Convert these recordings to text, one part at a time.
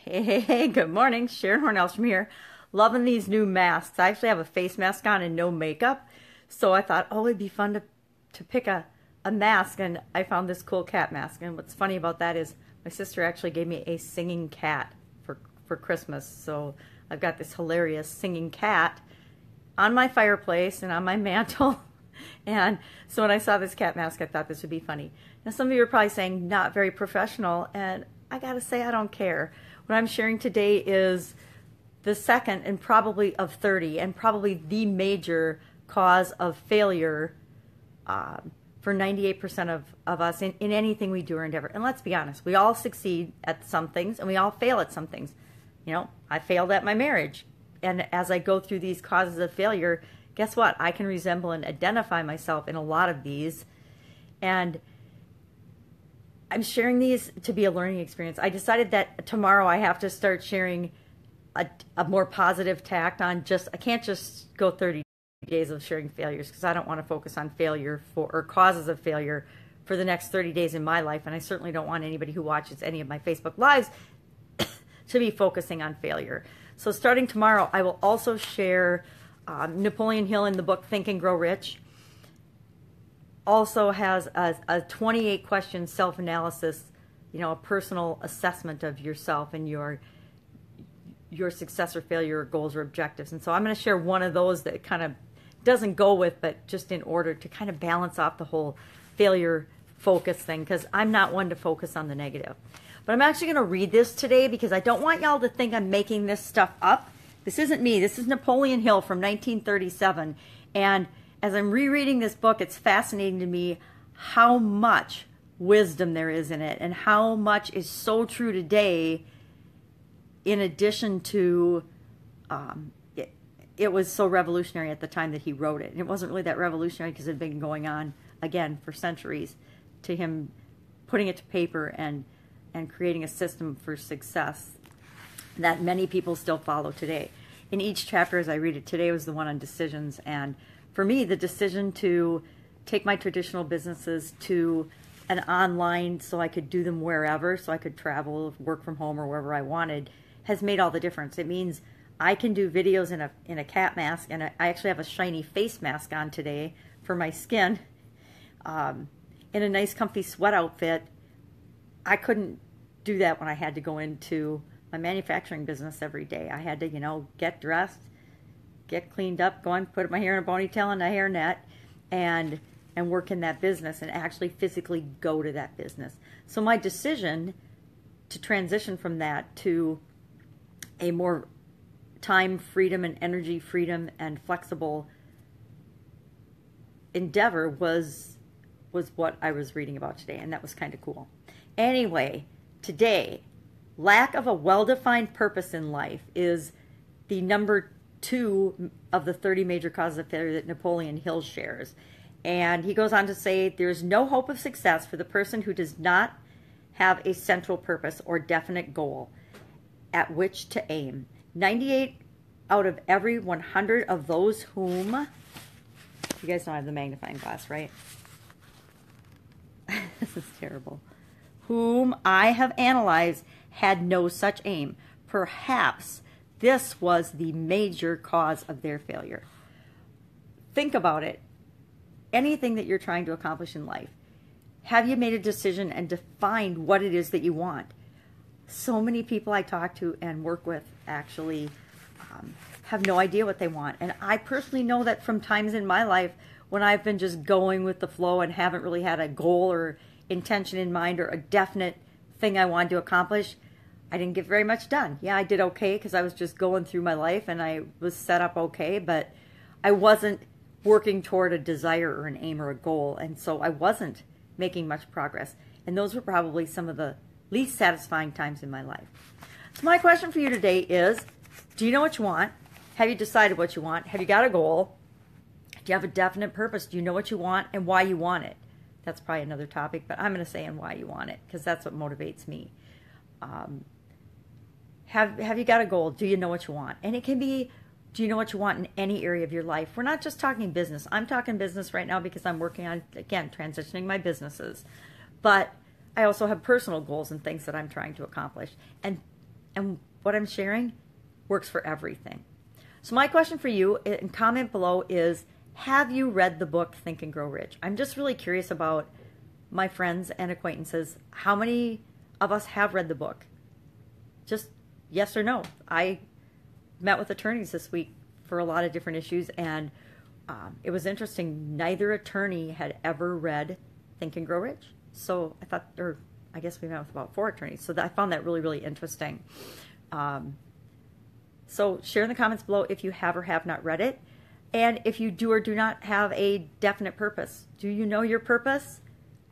Hey, good morning. Sharon Horne-Ellstrom here. Loving these new masks. I actually have a face mask on and no makeup. So I thought, oh, it'd be fun to pick a mask. And I found this cool cat mask. And what's funny about that is my sister actually gave me a singing cat for Christmas. So I've got this hilarious singing cat on my fireplace and on my mantle. And so when I saw this cat mask, I thought this would be funny. Now, some of you are probably saying not very professional. And I got to say, I don't care. What I'm sharing today is the second and probably of 30 and probably the major cause of failure for 98% of us in anything we do or endeavor. And let's be honest, we all succeed at some things and we all fail at some things. You know, I failed at my marriage. And as I go through these causes of failure, guess what? I can resemble and identify myself in a lot of these. And I'm sharing these to be a learning experience. I decided that tomorrow I have to start sharing a more positive tact on I can't just go 30 days of sharing failures because I don't want to focus on failure or causes of failure for the next 30 days in my life. And I certainly don't want anybody who watches any of my Facebook Lives to be focusing on failure. So starting tomorrow, I will also share Napoleon Hill in the book Think and Grow Rich. Also has a 28 question self-analysis, a personal assessment of yourself and your success or failure or goals or objectives. And so I'm going to share one of those that kind of doesn't go with, but just in order to kind of balance off the whole failure focus thing, because I'm not one to focus on the negative. But I'm actually going to read this today because I don't want y'all to think I'm making this stuff up. This isn't me. This is Napoleon Hill from 1937. And as I'm rereading this book, it's fascinating to me how much wisdom there is in it and how much is so true today, in addition to it was so revolutionary at the time that he wrote it. And it wasn't really that revolutionary because it had been going on, again, for centuries, to him putting it to paper and creating a system for success that many people still follow today. In each chapter, as I read it, today was the one on decisions. And for me, the decision to take my traditional businesses to an online so I could do them wherever, so I could travel, work from home or wherever I wanted, has made all the difference. It means I can do videos in a cat mask, and I actually have a shiny face mask on today for my skin, in a nice comfy sweat outfit. I couldn't do that when I had to go into my manufacturing business every day. I had to, get dressed, get cleaned up, go on, put my hair in a ponytail and a hairnet, and work in that business and actually physically go to that business. So my decision to transition from that to a more time freedom and energy freedom and flexible endeavor was what I was reading about today, and that was kind of cool. Anyway, today, lack of a well-defined purpose in life is the number 2 of the 30 major causes of failure that Napoleon Hill shares. And he goes on to say, there's no hope of success for the person who does not have a central purpose or definite goal at which to aim. 98 out of every 100 of those whom, you guys know I have the magnifying glass, right? This is terrible. Whom I have analyzed had no such aim. Perhaps this was the major cause of their failure. Think about it. Anything that you're trying to accomplish in life, have you made a decision and defined what it is that you want? So many people I talk to and work with actually have no idea what they want. And I personally know that from times in my life when I've been just going with the flow and haven't really had a goal or intention in mind or a definite thing I wanted to accomplish, I didn't get very much done. Yeah, I did okay because I was just going through my life and I was set up okay, but I wasn't working toward a desire or an aim or a goal, and so I wasn't making much progress. And those were probably some of the least satisfying times in my life. So my question for you today is, do you know what you want? Have you decided what you want? Have you got a goal? Do you have a definite purpose? Do you know what you want and why you want it? That's probably another topic, but I'm going to say and why you want it because that's what motivates me. Have you got a goal? Do you know what you want? And it can be, do you know what you want in any area of your life? We're not just talking business. I'm talking business right now because I'm working on, again, transitioning my businesses. But I also have personal goals and things that I'm trying to accomplish. And And what I'm sharing works for everything. So my question for you in comment below is, have you read the book Think and Grow Rich? I'm just really curious about my friends and acquaintances. How many of us have read the book? Just yes or no. I met with attorneys this week for a lot of different issues, and it was interesting. Neither attorney had ever read Think and Grow Rich. So I thought, or I guess we met with about 4 attorneys. So I found that really, really interesting. So share in the comments below if you have or have not read it. And if you do or do not have a definite purpose. Do you know your purpose?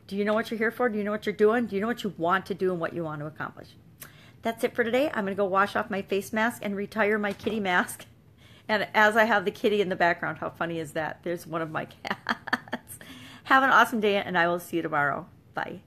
Do you know what you're here for? Do you know what you're doing? Do you know what you want to do and what you want to accomplish? That's it for today. I'm going to go wash off my face mask and retire my kitty mask. And as I have the kitty in the background, how funny is that? There's one of my cats. Have an awesome day, and I will see you tomorrow. Bye.